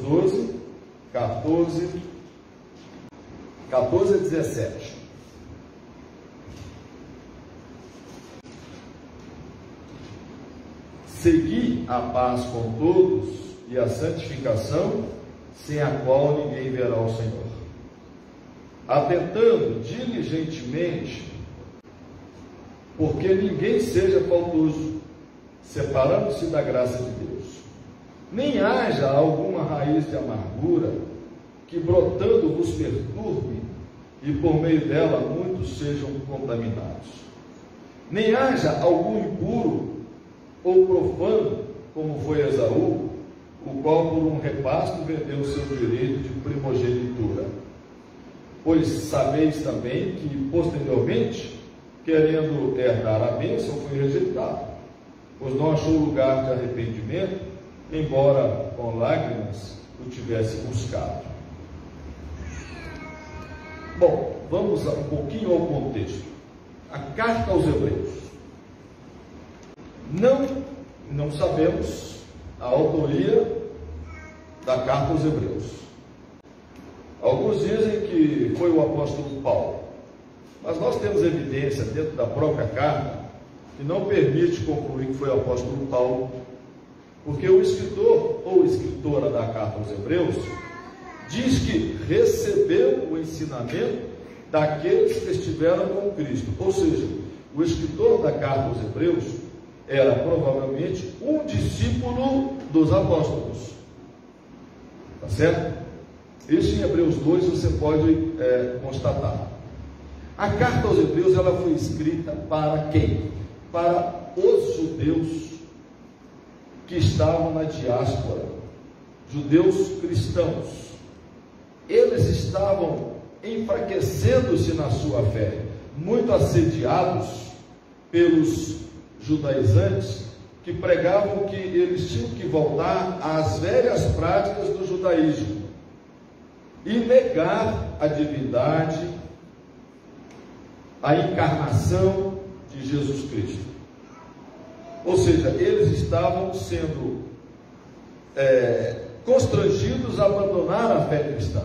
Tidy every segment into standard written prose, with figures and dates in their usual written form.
12, 14 a 17. Segui a paz com todos e a santificação, sem a qual ninguém verá o Senhor. Atentando diligentemente, porque ninguém seja faltoso, separando-se da graça de Deus. Nem haja alguma raiz de amargura, que brotando vos perturbe, e por meio dela muitos sejam contaminados. Nem haja algum impuro ou profano, como foi Esaú, o qual por um repasto vendeu o seu direito de primogenitura. Pois sabeis também que posteriormente, querendo herdar a bênção, foi rejeitado, pois não achou lugar de arrependimento, embora com lágrimas o tivesse buscado. Bom, vamos um pouquinho ao contexto. A carta aos Hebreus. Não sabemos a autoria da carta aos Hebreus. Alguns dizem que foi o apóstolo Paulo, mas nós temos evidência dentro da própria carta que não permite concluir que foi o apóstolo Paulo, porque o escritor ou escritora da carta aos Hebreus diz que recebeu o ensinamento daqueles que estiveram com Cristo. Ou seja, o escritor da carta aos Hebreus era provavelmente um discípulo dos apóstolos. Tá certo? Isso em Hebreus 2 você pode constatar. A carta aos Hebreus ela foi escrita para quem? Para os judeus que estavam na diáspora, judeus cristãos. Eles estavam enfraquecendo-se na sua fé, muito assediados pelos judaizantes, que pregavam que eles tinham que voltar às velhas práticas do judaísmo e negar a divindade, a encarnação de Jesus Cristo. Ou seja, eles estavam sendo constrangidos a abandonar a fé cristã.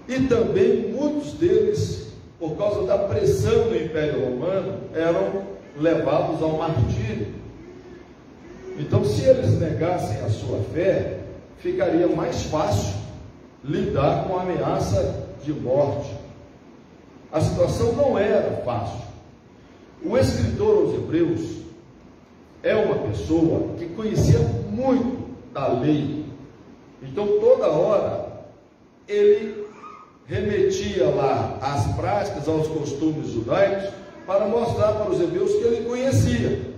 E também muitos deles, por causa da pressão do Império Romano, eram levados ao martírio. Então, se eles negassem a sua fé, ficaria mais fácil lidar com a ameaça de morte. A situação não era fácil. O escritor aos Hebreus é uma pessoa que conhecia muito da lei. Então, toda hora, ele remetia lá às práticas, aos costumes judaicos, para mostrar para os hebreus que ele conhecia.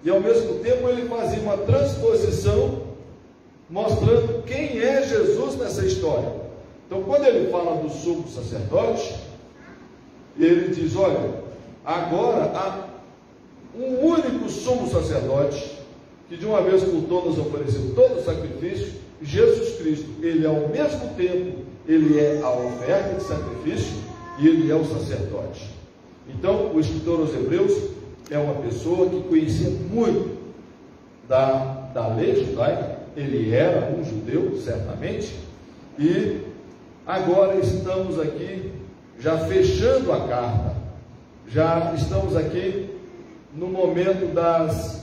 E ao mesmo tempo ele fazia uma transposição, mostrando quem é Jesus nessa história. Então, quando ele fala do sumo sacerdote, ele diz: olha, agora há um único sumo sacerdote, que de uma vez por todas ofereceu todo o sacrifício, Jesus Cristo. Ele ao mesmo tempo, ele é a oferta de sacrifício e ele é o sacerdote. Então, o escritor aos Hebreus é uma pessoa que conhecia muito da lei judaica. Ele era um judeu, certamente, e agora estamos aqui já fechando a carta, já estamos aqui no momento das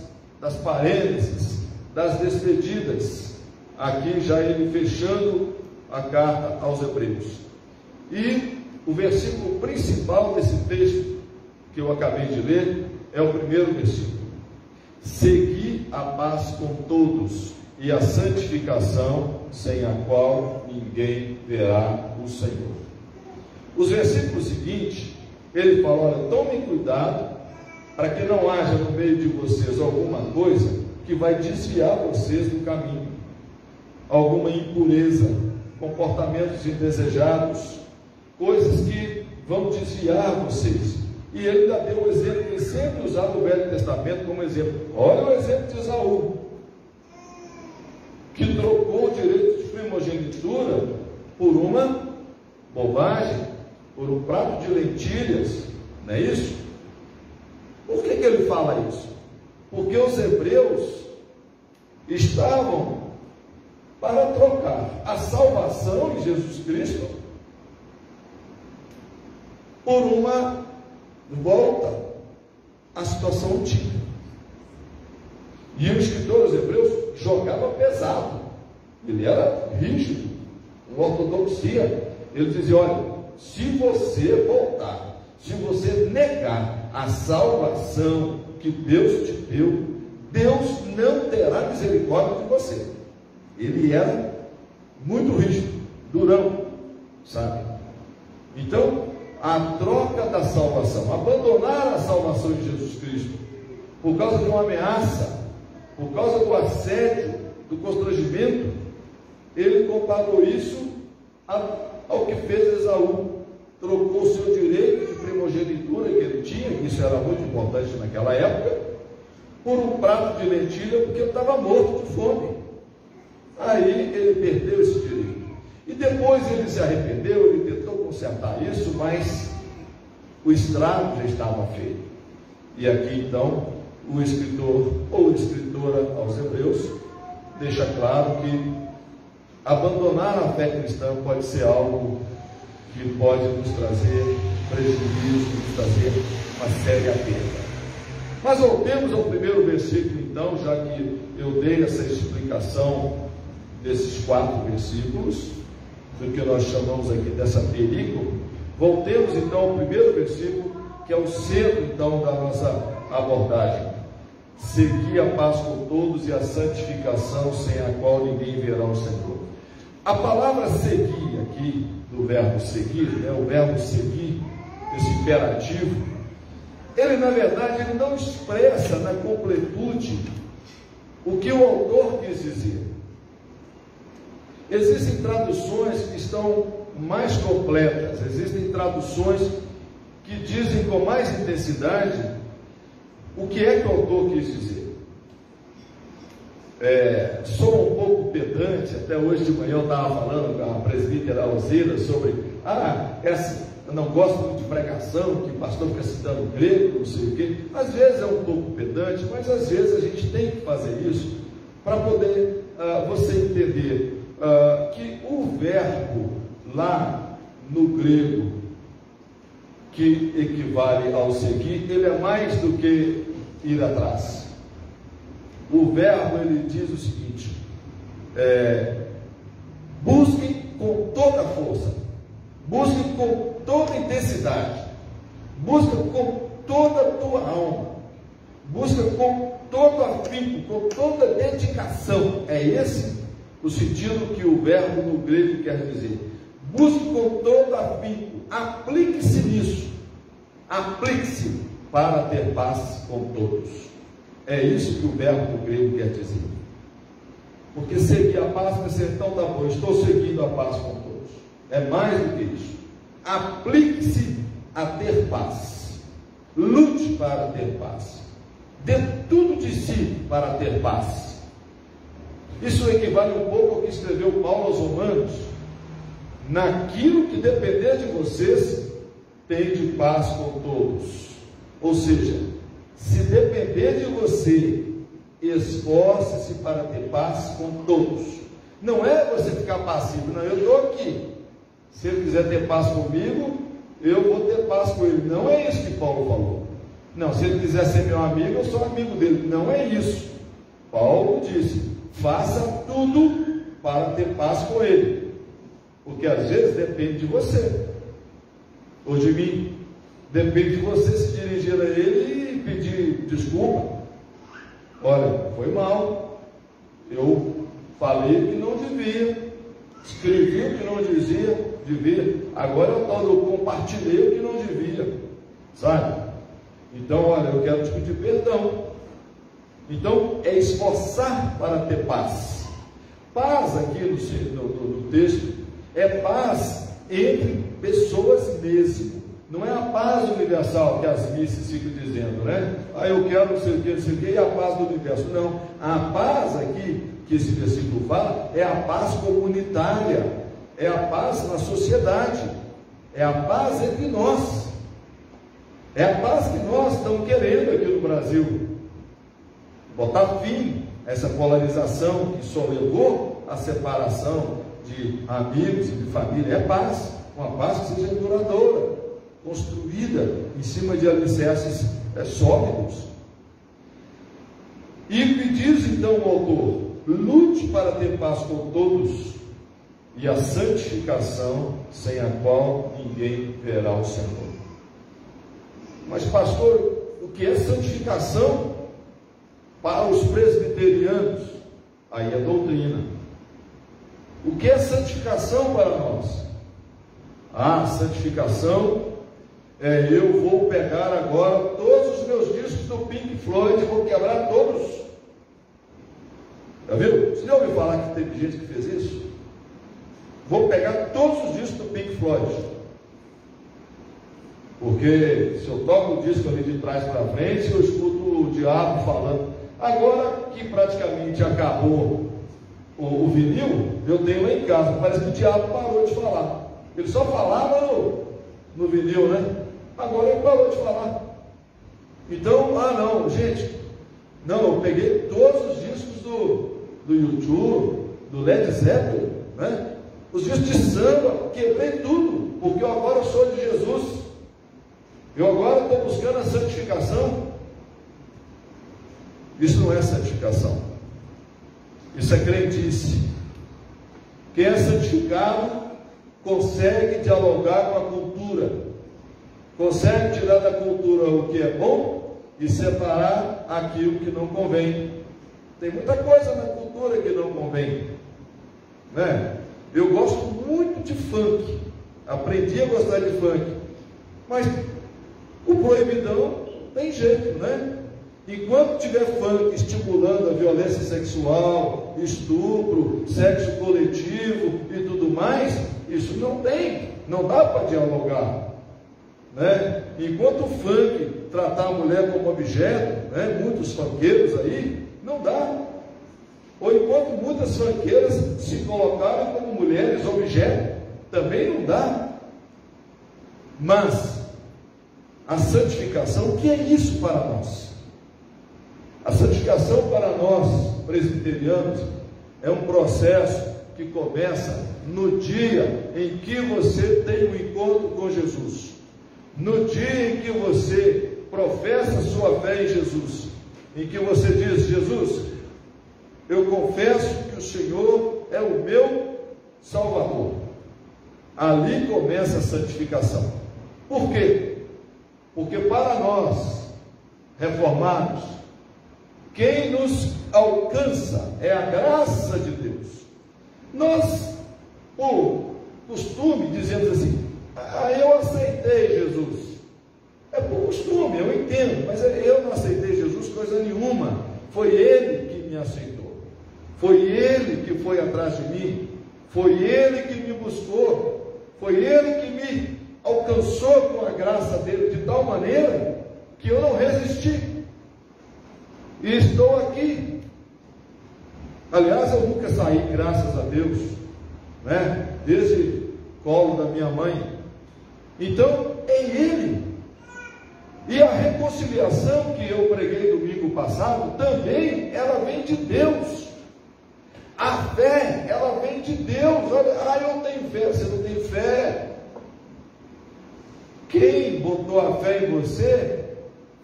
parênteses, das despedidas, aqui já ele fechando a carta aos Hebreus. E o versículo principal desse texto que eu acabei de ler é o primeiro versículo: segui a paz com todos e a santificação, sem a qual ninguém verá o Senhor. Os versículos seguintes, ele fala: olha, tomem cuidado para que não haja no meio de vocês alguma coisa que vai desviar vocês do caminho, alguma impureza, comportamentos indesejados, coisas que vão desviar vocês. E ele ainda deu o exemplo, ele sempre usava o Velho Testamento como exemplo. Olha o exemplo de Esaú, que trocou o direito de primogenitura por uma bobagem, por um prato de lentilhas, não é isso? Por que ele fala isso? Porque os hebreus estavam para trocar a salvação em Jesus Cristo por uma volta à situação antiga. E o escritor aos Hebreus jogava pesado, ele era rígido, uma ortodoxia. Ele dizia: olha, se você voltar, se você negar a salvação que Deus te deu, Deus não terá misericórdia de você. Ele era muito rígido, durão, sabe? Então, a troca da salvação, abandonar a salvação de Jesus Cristo por causa de uma ameaça, por causa do assédio, do constrangimento, ele comparou isso ao que fez Esaú. Trocou o seu direito de primogenitura que ele tinha, que isso era muito importante naquela época, por um prato de lentilha, porque ele estava morto de fome. Aí ele perdeu esse direito. E depois ele se arrependeu, ele tentou consertar isso, mas o estrago já estava feito. E aqui então o escritor ou escritora aos Hebreus deixa claro que abandonar a fé cristã pode ser algo que pode nos trazer prejuízo, nos trazer uma séria perda. Mas voltemos ao primeiro versículo então, já que eu dei essa explicação desses 4 versículos, do que nós chamamos aqui dessa película. Voltemos então ao primeiro versículo, que é o centro então da nossa abordagem. Segui a paz com todos e a santificação, sem a qual ninguém verá o Senhor. A palavra seguir aqui, do verbo seguir, o verbo seguir, esse imperativo, ele na verdade ele não expressa na completude o que o autor quis dizer. Existem traduções que estão mais completas, existem traduções que dizem com mais intensidade o que é que o autor quis dizer. Sou um pouco pedante, até hoje de manhã eu estava falando com a presbítera Alzira sobre, eu não gosto muito de pregação, que o pastor fica citando grego, não sei o quê. Às vezes é um pouco pedante, mas às vezes a gente tem que fazer isso para poder você entender que o verbo lá no grego, que equivale ao seguir, ele é mais do que ir atrás. O verbo, ele diz o seguinte: busque com toda a força, busque com toda a intensidade, busca com toda a tua alma, busca com todo afinco, com toda dedicação. É esse o sentido que o verbo no grego quer dizer. Busque com todo afinco, aplique-se nisso, aplique-se para ter paz com todos. É isso que o verbo no grego quer dizer. Porque seguir a paz vai ser, então tá bom, estou seguindo a paz com todos. É mais do que isso. Aplique-se a ter paz. Lute para ter paz. Dê tudo de si para ter paz. Isso equivale um pouco ao que escreveu Paulo aos Romanos: naquilo que depender de vocês, tende paz com todos. Ou seja, se depender de você, esforce-se para ter paz com todos. Não é você ficar passivo, não, eu estou aqui, se ele quiser ter paz comigo, eu vou ter paz com ele. Não é isso que Paulo falou. Não, se ele quiser ser meu amigo, eu sou amigo dele. Não é isso. Paulo disse: faça tudo para ter paz com ele, porque às vezes depende de você ou de mim. Depende de você se dirigir a ele e pedir desculpa. Olha, foi mal, eu falei o que não devia, escrevi o que não devia, agora eu compartilhei o que não devia, sabe? Então, olha, eu quero te pedir perdão. Então, é esforçar para ter paz. Paz aqui no texto é paz entre pessoas mesmo. Não é a paz universal que as missas ficam dizendo, né? Eu quero não sei o que, e a paz do universo. Não, a paz aqui, que esse versículo fala, é a paz comunitária, é a paz na sociedade, é a paz entre nós, é a paz que nós estamos querendo aqui no Brasil. Botar fim a essa polarização que só levou a separação de amigos e de família, é paz, uma paz que seja duradoura, construída em cima de alicerces sólidos. E me diz então o autor: lute para ter paz com todos e a santificação, sem a qual ninguém verá o Senhor. Mas pastor, o que é santificação para os presbiterianos? Aí é doutrina. O que é santificação para nós? Santificação é: eu vou pegar agora todos os meus discos do Pink Floyd e vou quebrar todos. Já viu? Você já ouviu falar que teve gente que fez isso? Vou pegar todos os discos do Pink Floyd, porque se eu toco o disco ali de trás para frente, eu escuto o diabo falando. Agora que praticamente acabou o vinil, eu tenho lá em casa, parece que o diabo parou de falar. Ele só falava no vinil, né? Agora ele parou de falar. Então, não, gente, não, eu peguei todos os discos do YouTube, do Led Zeppelin, né? Os discos de samba, quebrei tudo, porque eu agora sou de Jesus. Eu agora estou buscando a santificação. Isso não é santificação. Isso é crendice. Quem é santificado consegue dialogar com a cultura, consegue tirar da cultura o que é bom e separar aquilo que não convém. Tem muita coisa na cultura que não convém, né? Eu gosto muito de funk, aprendi a gostar de funk, mas o proibidão tem jeito, né? Enquanto tiver funk estimulando a violência sexual, estupro, sexo coletivo e tudo mais, isso não dá para dialogar, né? Enquanto o funk tratar a mulher como objeto, né? Muitos funkeiros aí, não dá. Ou enquanto muitas funkeiras se colocaram como mulheres objeto, também não dá. Mas a santificação, o que é isso para nós? A santificação para nós, presbiterianos, é um processo que começa no dia em que você tem um encontro com Jesus, no dia em que você professa sua fé em Jesus, em que você diz: Jesus, eu confesso que o Senhor é o meu Salvador. Ali começa a santificação. Por quê? Porque para nós, reformados, quem nos alcança é a graça de Deus. Nós, por costume, dizemos assim: eu aceitei Jesus. É por costume, eu entendo, mas eu não aceitei Jesus coisa nenhuma. Foi Ele que me aceitou. Foi Ele que foi atrás de mim. Foi Ele que me buscou. Foi Ele que me alcançou com a graça dele de tal maneira que eu não resisti. E estou aqui. Aliás, eu nunca saí, graças a Deus, né? Desde o colo da minha mãe. Então, é Ele. E a reconciliação que eu preguei domingo passado, também ela vem de Deus. A fé, ela vem de Deus. Olha, eu tenho fé. Você não tem fé? Quem botou a fé em você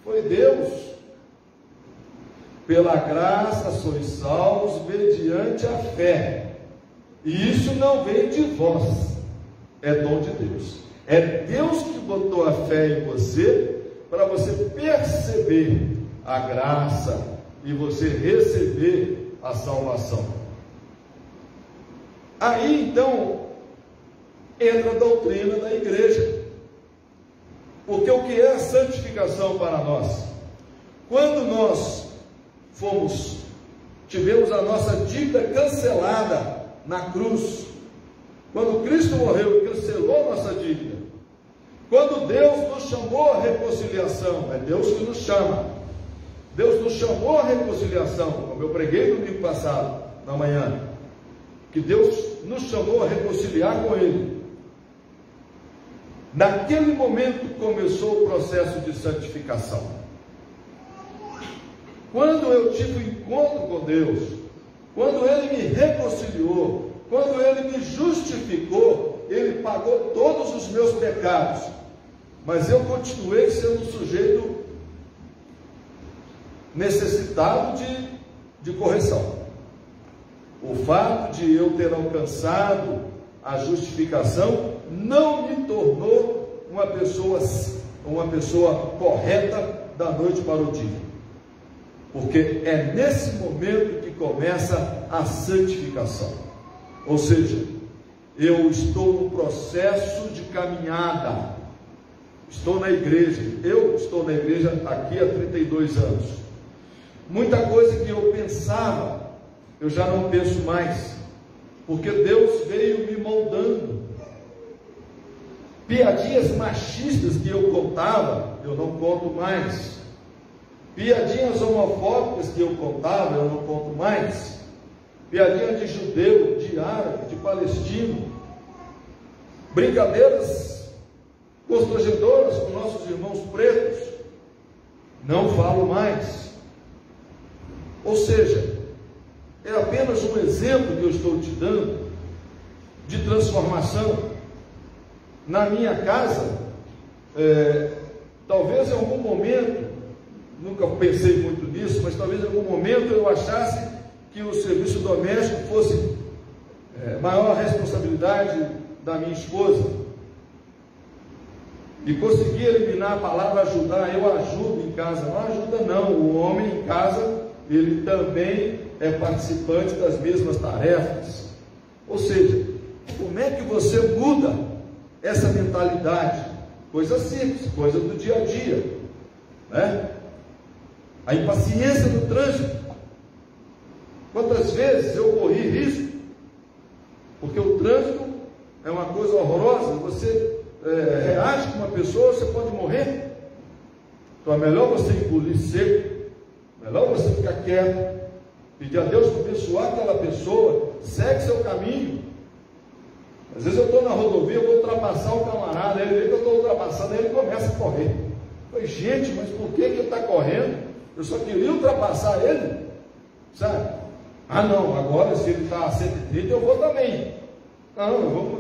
foi Deus. Pela graça sois salvos mediante a fé. E isso não vem de vós, é dom de Deus. É Deus que botou a fé em você, para você perceber a graça e você receber a salvação. Aí então entra a doutrina da igreja. Porque o que é a santificação para nós? Quando nós tivemos a nossa dívida cancelada na cruz, quando Cristo morreu e cancelou a nossa dívida, quando Deus nos chamou à reconciliação, é Deus que nos chama, Deus nos chamou à reconciliação, como eu preguei no domingo passado, na manhã, que Deus nos chamou a reconciliar com Ele. Naquele momento começou o processo de santificação. Quando eu tive um encontro com Deus, quando Ele me reconciliou, quando Ele me justificou, Ele pagou todos os meus pecados, mas eu continuei sendo um sujeito necessitado de correção. O fato de eu ter alcançado a justificação não me tornou uma pessoa correta da noite para o dia, porque é nesse momento que começa a santificação. Ou seja, eu estou no processo de caminhada, estou na igreja, eu estou na igreja aqui há 32 anos. Muita coisa que eu pensava, eu já não penso mais, porque Deus veio me moldando. Piadinhas machistas que eu contava, eu não conto mais. Piadinhas homofóbicas que eu contava, eu não conto mais. Piadinha de judeu, de árabe, de palestino. Brincadeiras constrangedoras com nossos irmãos pretos, não falo mais. Ou seja, é apenas um exemplo que eu estou te dando de transformação. Na minha casa, talvez em algum momento, nunca pensei muito nisso, mas talvez em algum momento eu achasse que o serviço doméstico fosse maior responsabilidade da minha esposa, e consegui eliminar a palavra ajudar. Eu ajudo em casa, não ajuda não, o homem em casa, ele também é participante das mesmas tarefas. Ou seja, como é que você muda essa mentalidade? Coisa simples, coisa do dia a dia, né? A impaciência no trânsito. Quantas vezes eu corri risco, porque o trânsito é uma coisa horrorosa, você reage com uma pessoa, você pode morrer. Então é melhor você engolir seco, melhor você ficar quieto, pedir a Deus para abençoar aquela pessoa, segue seu caminho. Às vezes eu estou na rodovia, eu vou ultrapassar o camarada, ele vê que eu estou ultrapassando, aí ele começa a correr. Eu falei, gente, mas por que ele está correndo? Eu só queria ultrapassar ele, sabe? Ah não, agora se ele está a 130 eu vou também. Não,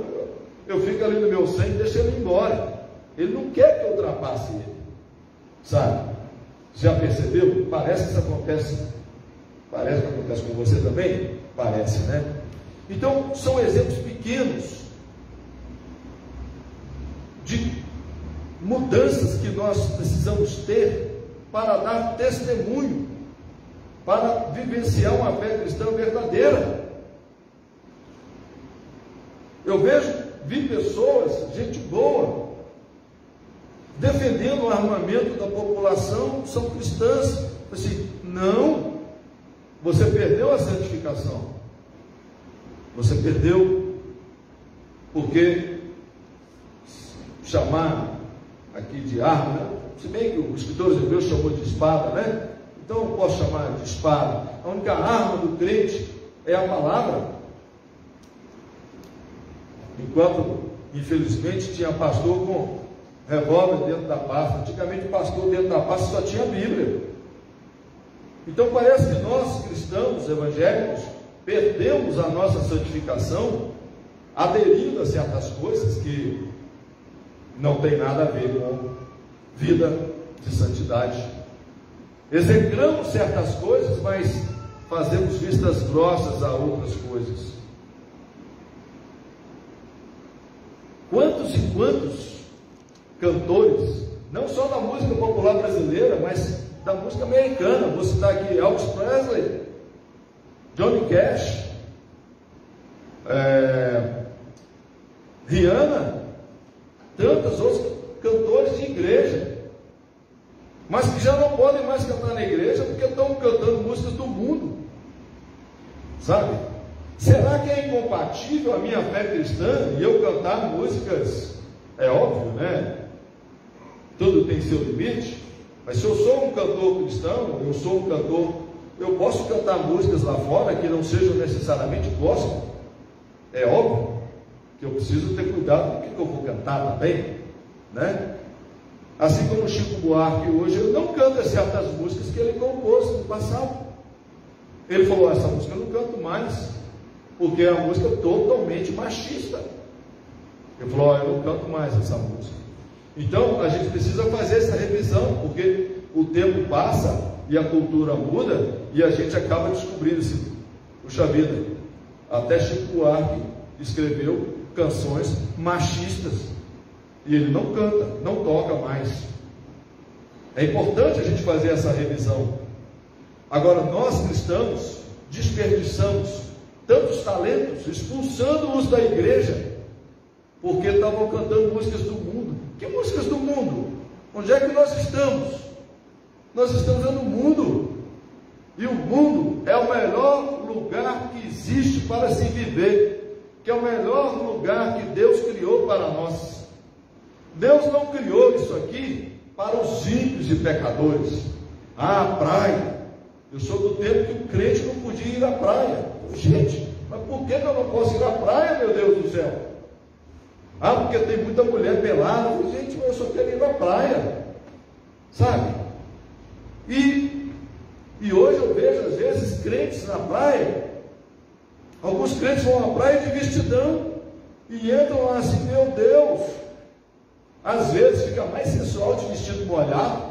eu fico ali no meu 100 e deixo ele embora. Ele não quer que eu ultrapasse ele, sabe? Já percebeu? Parece que isso acontece. Parece que acontece com você também? Parece, né? Então, são exemplos pequenos de mudanças que nós precisamos ter para dar testemunho, para vivenciar uma fé cristã verdadeira. Eu vi pessoas, gente boa, defendendo o armamento da população, são cristãs. Assim, não, você perdeu a santificação. Você perdeu, porque chamar aqui de arma, né? Se bem que o escritor hebreu chamou de espada, né? Então eu posso chamar de espada. A única arma do crente é a palavra. Enquanto, infelizmente, tinha pastor com revólver dentro da pasta. Antigamente, pastor dentro da pasta só tinha a Bíblia. Então parece que nós, cristãos evangélicos, perdemos a nossa santificação, aderindo a certas coisas que não tem nada a ver com vida de santidade. Execramos certas coisas, mas fazemos vistas grossas a outras coisas. Quantos e quantos cantores, não só da música popular brasileira, mas da música americana, vou citar aqui Elvis Presley, Johnny Cash, Rihanna, tantos outros cantores de igreja, mas que já não podem mais cantar na igreja porque estão cantando músicas do mundo, sabe? Será que é incompatível a minha fé cristã e eu cantar músicas? É óbvio, né? Tudo tem seu limite. Mas se eu sou um cantor cristão, eu sou um cantor, eu posso cantar músicas lá fora que não sejam necessariamente gospel. É óbvio que eu preciso ter cuidado com o que eu vou cantar também, né? Assim como o Chico Buarque hoje, ele não canta certas músicas que ele compôs no passado. Ele falou: essa música eu não canto mais, porque é uma música totalmente machista. Ele falou: eu não canto mais essa música. Então a gente precisa fazer essa revisão, porque o tempo passa e a cultura muda, e a gente acaba descobrindo esse, puxa vida, até Chico Buarque escreveu canções machistas, e ele não canta, não toca mais. É importante a gente fazer essa revisão. Agora, nós cristãos desperdiçamos tantos talentos, expulsando-os da igreja, porque estavam cantando músicas do mundo. Que músicas do mundo? Onde é que nós estamos? Nós estamos no mundo, e o mundo é o melhor lugar que existe para se viver, que é o melhor lugar que Deus criou para nós. Deus não criou isso aqui para os ímpios e pecadores. Ah, praia. Eu sou do tempo que o crente não podia ir à praia. Gente, mas por que eu não posso ir à praia, meu Deus do céu? Ah, porque tem muita mulher pelada. Gente, mas eu só quero ir à praia, sabe? E hoje eu vejo, às vezes, crentes na praia. Alguns crentes vão à praia de vestidão e entram lá assim, meu Deus. Às vezes fica mais sensual de vestido molhado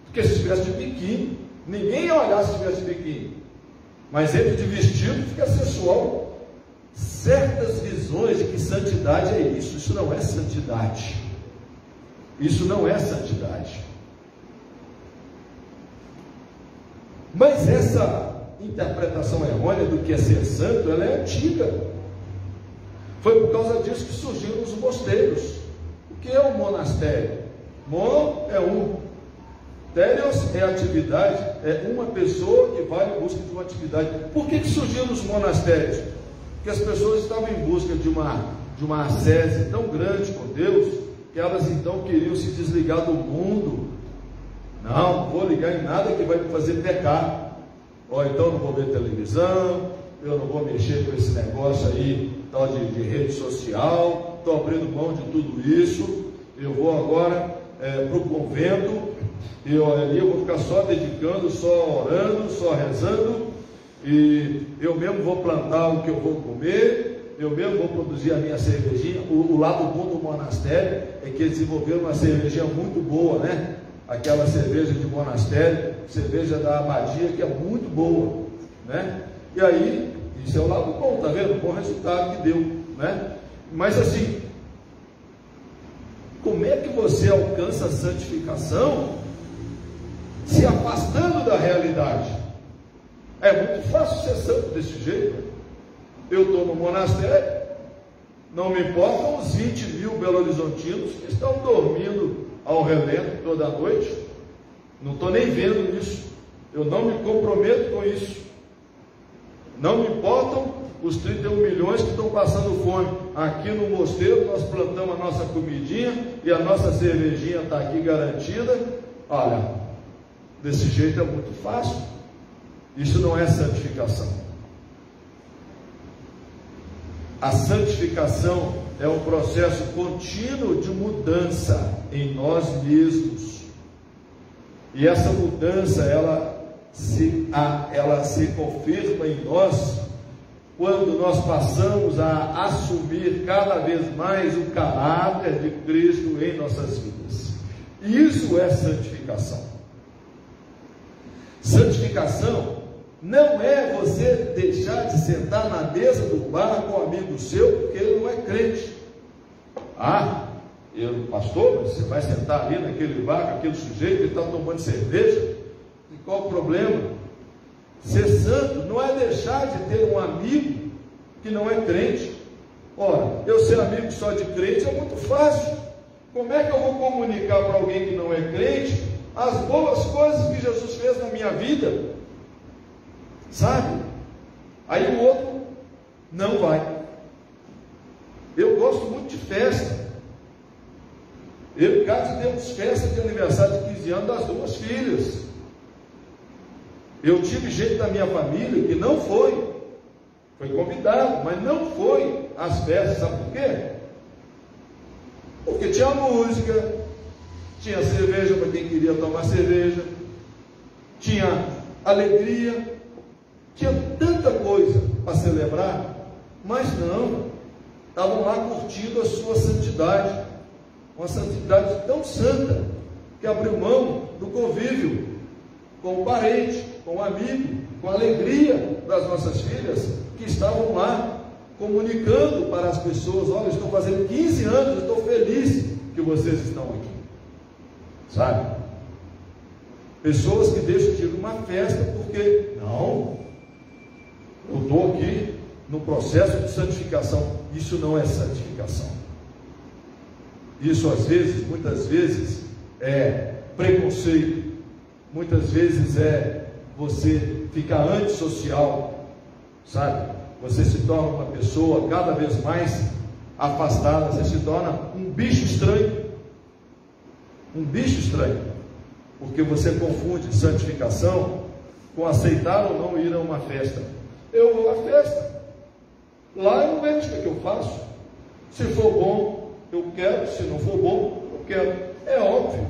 do que se estivesse de biquíni. Ninguém ia olhar se estivesse de biquíni, mas entre de vestido fica sensual. Certas visões de que santidade é isso. Isso não é santidade. Isso não é santidade. Mas essa interpretação errônea do que é ser santo, ela é antiga. Foi por causa disso que surgiram os mosteiros. O que é um monastério? Mon é um. Térios é atividade, é uma pessoa que vai em busca de uma atividade. Por que surgiram os monastérios? Porque as pessoas estavam em busca de uma ascese tão grande com Deus, que elas então queriam se desligar do mundo. Não vou ligar em nada que vai me fazer pecar. Ou então não vou ver televisão, eu não vou mexer com esse negócio aí, tal de rede social, estou abrindo mão de tudo isso, eu vou agora para o convento, e ali eu vou ficar só dedicando, só orando, só rezando, e eu mesmo vou plantar o que eu vou comer, eu mesmo vou produzir a minha cervejinha. O lado bom do monastério é que eles desenvolveram uma cervejinha muito boa, né? Aquela cerveja de monastério, cerveja da abadia, que é muito boa, né? E aí, isso é o lado bom, tá vendo? O bom resultado que deu, né? Mas assim, como é que você alcança a santificação se afastando da realidade? É muito fácil ser santo desse jeito. Eu estou no monastério, não me importam os 20 mil belo-horizontinos que estão dormindo ao relento toda noite. Não estou nem vendo isso. Eu não me comprometo com isso. Não me importam os 31 milhões que estão passando fome. Aqui no mosteiro nós plantamos a nossa comidinha e a nossa cervejinha está aqui garantida. Olha, desse jeito é muito fácil. Isso não é santificação. A santificação é um processo contínuo de mudança em nós mesmos. E essa mudança, ela se confirma em nós quando nós passamos a assumir cada vez mais o caráter de Cristo em nossas vidas. Isso é santificação. Santificação não é você deixar de sentar na mesa do bar com um amigo seu porque ele não é crente. Ah, pastor, você vai sentar ali naquele bar com aquele sujeito que está tomando cerveja? E qual o problema? Ser santo não é deixar de ter um amigo que não é crente. Ora, eu ser amigo só de crente é muito fácil. Como é que eu vou comunicar para alguém que não é crente as boas coisas que Jesus fez na minha vida? Sabe? Aí o outro não vai. Eu gosto muito de festa. Eu e o Cássio temos festa de aniversário de 15 anos das 2 filhas. Eu tive gente da minha família que não foi convidado, mas não foi às festas. Sabe por quê? Porque tinha música, tinha cerveja para quem queria tomar cerveja, tinha alegria. Tinha tanta coisa para celebrar, mas não, estavam lá curtindo a sua santidade, uma santidade tão santa, que abriu mão do convívio com o parente, com o amigo, com a alegria das nossas filhas, que estavam lá, comunicando para as pessoas: olha, estou fazendo 15 anos, estou feliz que vocês estão aqui, sabe? Pessoas que deixam de ir numa festa porque, não, eu estou aqui no processo de santificação. Isso não é santificação. Isso às vezes, muitas vezes, é preconceito, muitas vezes é você ficar antissocial, sabe? Você se torna uma pessoa cada vez mais afastada, você se torna um bicho estranho, porque você confunde santificação com aceitar ou não ir a uma festa. Eu vou à festa, lá eu não vejo o que eu faço. Se for bom, eu quero; se não for bom, eu quero. É óbvio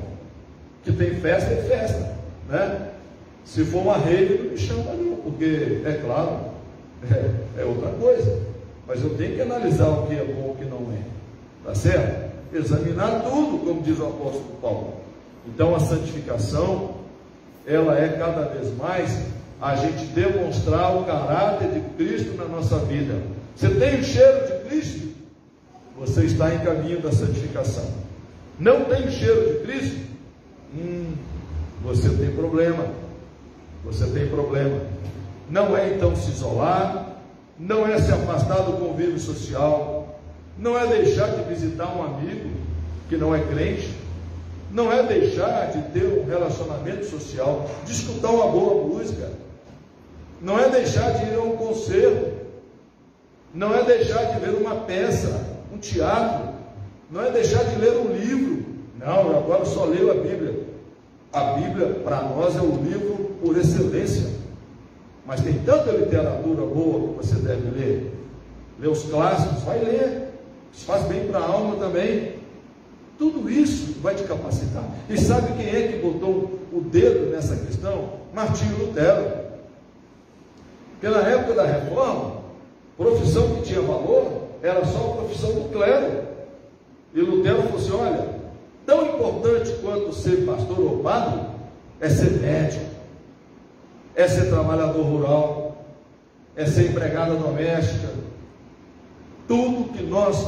que tem festa e festa, né? Se for uma rede, não me chama não, porque, é claro, é outra coisa, mas eu tenho que analisar o que é bom e o que não é, tá certo? Examinar tudo, como diz o apóstolo Paulo. Então a santificação, ela é cada vez mais a gente demonstrar o caráter de Cristo na nossa vida. Você tem o cheiro de Cristo, você está em caminho da santificação. Não tem o cheiro de Cristo, você tem problema. Você tem problema. Não é então se isolar, não é se afastar do convívio social, não é deixar de visitar um amigo que não é crente, não é deixar de ter um relacionamento social, de escutar uma boa música, não é deixar de ir a um concerto, não é deixar de ver uma peça, um teatro, não é deixar de ler um livro. Não, eu agora só leio a Bíblia. A Bíblia para nós é o livro por excelência, mas tem tanta literatura boa que você deve ler. Ler os clássicos, vai ler, isso faz bem para a alma também. Tudo isso vai te capacitar. E sabe quem é que botou o dedo nessa questão? Martinho Lutero. Porque na época da Reforma, profissão que tinha valor era só a profissão do clero. E Lutero falou assim: olha, tão importante quanto ser pastor ou padre é ser médico, é ser trabalhador rural, é ser empregada doméstica. Tudo que nós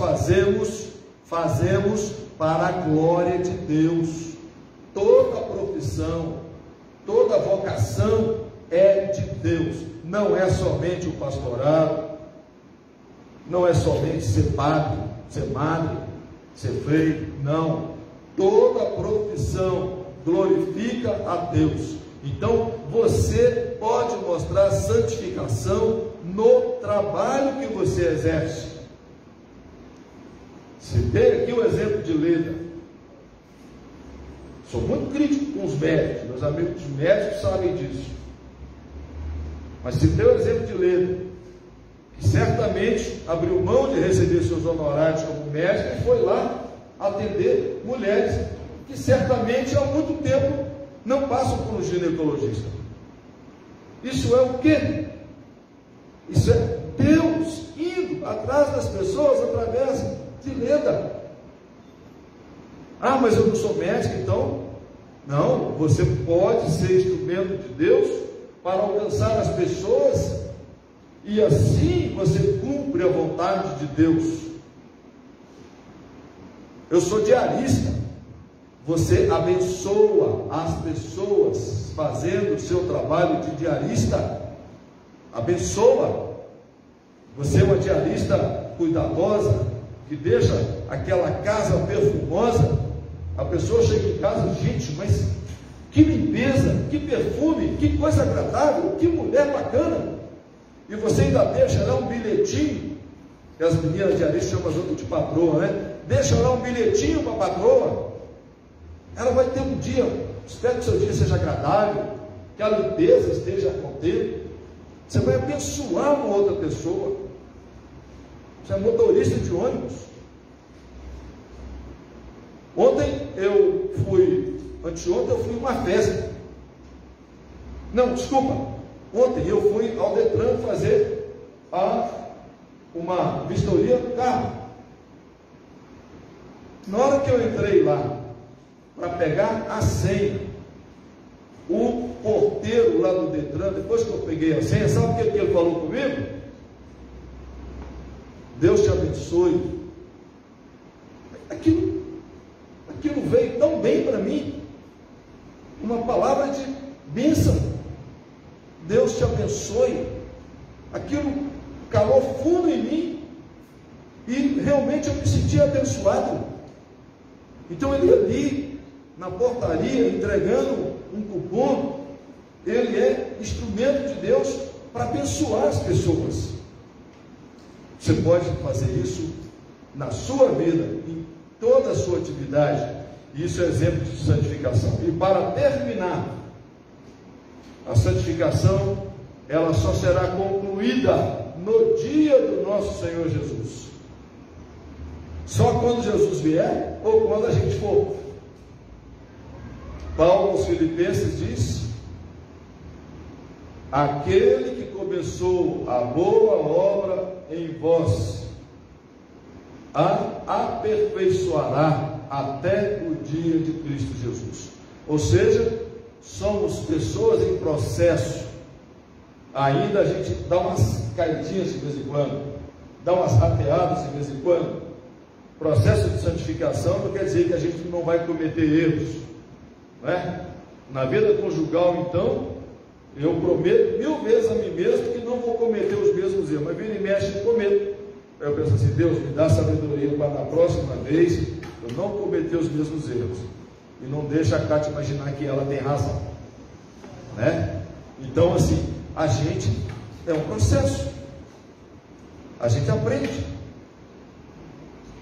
fazemos para a glória de Deus. Toda profissão, toda vocação é de Deus. Não é somente o pastorado, não é somente ser padre, ser madre, ser freio, não. Toda profissão glorifica a Deus. Então você pode mostrar santificação no trabalho que você exerce. Citei aqui o exemplo de Leda. Sou muito crítico com os médicos, meus amigos médicos sabem disso. Mas citei o exemplo de Leda, que certamente abriu mão de receber seus honorários como médica e foi lá atender mulheres que certamente há muito tempo não passam por um ginecologista. Isso é o quê? Isso é Deus indo atrás das pessoas através de Leda. Ah, mas eu não sou médico, então? Não, você pode ser instrumento de Deus para alcançar as pessoas, e assim você cumpre a vontade de Deus. Eu sou diarista. Você abençoa as pessoas fazendo o seu trabalho de diarista. Abençoa. Você é uma diarista cuidadosa, que deixa aquela casa perfumosa. A pessoa chega em casa: gente, mas que limpeza, que perfume, que coisa agradável, que mulher bacana. E você ainda deixa lá um bilhetinho, que as meninas diaristas chamam as outras de patroa, né? Deixa lá um bilhetinho para a patroa. Ela vai ter um dia, espero que o seu dia seja agradável, que a limpeza esteja contente. Você vai abençoar uma outra pessoa. Você é motorista de ônibus. Anteontem eu fui a uma festa. Não, desculpa, Ontem eu fui ao Detran fazer uma vistoria do carro. Na hora que eu entrei lá para pegar a senha, o porteiro lá do Detran, depois que eu peguei a senha, sabe o que ele falou comigo? Deus te abençoe. Aquilo veio tão bem para mim, uma palavra de bênção. Deus te abençoe. Aquilo calou fundo em mim e realmente eu me senti abençoado. Então ele ali na portaria entregando um cupom, ele é instrumento de Deus para abençoar as pessoas. Você pode fazer isso na sua vida, em toda a sua atividade. Isso é exemplo de santificação. E para terminar, a santificação, ela só será concluída no dia do nosso Senhor Jesus. Só quando Jesus vier, ou quando a gente for. Paulo aos Filipenses diz: aquele que começou a boa obra em vós, a aperfeiçoará até o dia de Cristo Jesus. Ou seja, somos pessoas em processo. Ainda a gente dá umas caidinhas de vez em quando, dá umas rateadas de vez em quando. Processo de santificação não quer dizer que a gente não vai cometer erros, não é? Na vida conjugal, então, eu prometo 1000 vezes a mim mesmo que não vou cometer os mesmos erros, mas vira e mexe e cometo. Aí eu penso assim: Deus, me dá sabedoria para na próxima vez eu não cometer os mesmos erros, e não deixa a Cátia imaginar que ela tem razão, né? Então, assim, a gente é um processo, a gente aprende.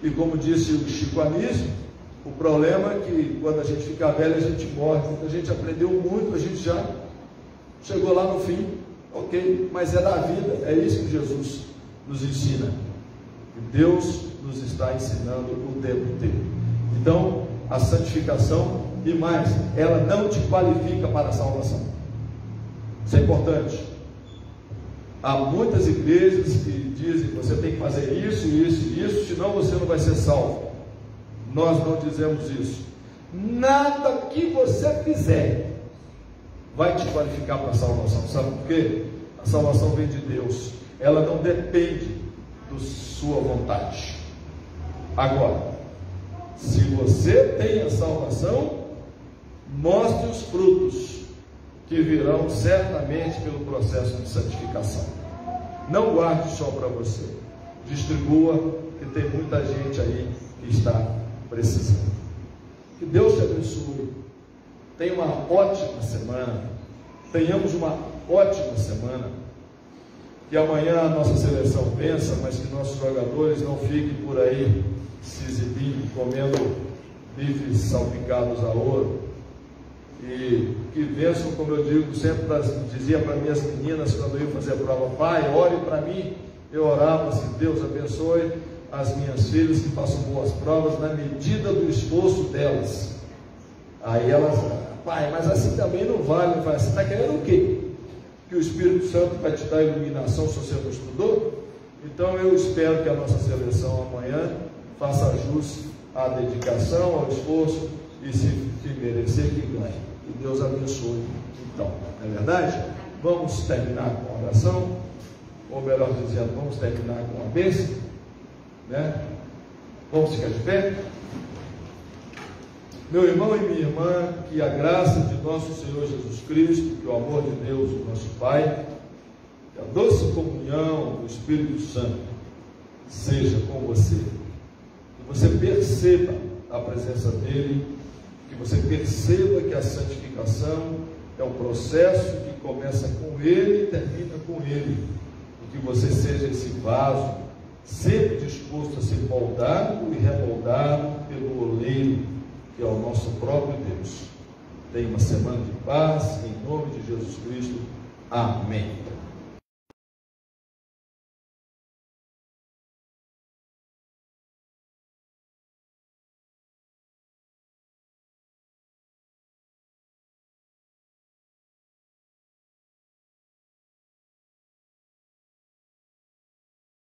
E como disse o Chico Anísio, o problema é que quando a gente fica velho a gente morre. A gente aprendeu muito, a gente já chegou lá no fim, ok, mas é da vida. É isso que Jesus nos ensina, e Deus nos está ensinando o tempo inteiro. Então, a santificação, e mais, ela não te qualifica para a salvação. Isso é importante. Há muitas igrejas que dizem que você tem que fazer isso, isso e isso, senão você não vai ser salvo. Nós não dizemos isso. Nada que você fizer vai te qualificar para a salvação. Sabe por quê? A salvação vem de Deus. Ela não depende da sua vontade. Agora, se você tem a salvação, mostre os frutos que virão certamente pelo processo de santificação. Não guarde só para você, distribua, que tem muita gente aí que está precisando. Que Deus te abençoe. Tenha uma ótima semana. Tenhamos uma ótima semana. Que amanhã a nossa seleção vença, mas que nossos jogadores não fiquem por aí se exibindo, comendo bifes salpicados a ouro. E que vençam, como eu digo, sempre dizia para minhas meninas quando eu ia fazer a prova: pai, ore para mim. Eu orava assim: Deus abençoe as minhas filhas, que façam boas provas na medida do esforço delas. Aí elas: pai, mas assim também não vale. Você está querendo o quê? Que o Espírito Santo vai te dar iluminação se você não estudou? Então eu espero que a nossa seleção amanhã faça jus à dedicação, ao esforço, e se merecer, que ganhe. Que Deus abençoe. Então, não é verdade? Vamos terminar com a oração, ou melhor dizendo, vamos terminar com a bênção, né? Vamos ficar de pé. Meu irmão e minha irmã, que a graça de nosso Senhor Jesus Cristo, que o amor de Deus, o nosso Pai, que a doce comunhão do Espírito Santo seja com você. Que você perceba a presença dEle, que você perceba que a santificação é um processo que começa com Ele e termina com Ele, e que você seja esse vaso sempre disposto a ser moldado e remoldado pelo oleiro, que é o nosso próprio Deus. Tenha uma semana de paz, em nome de Jesus Cristo. Amém.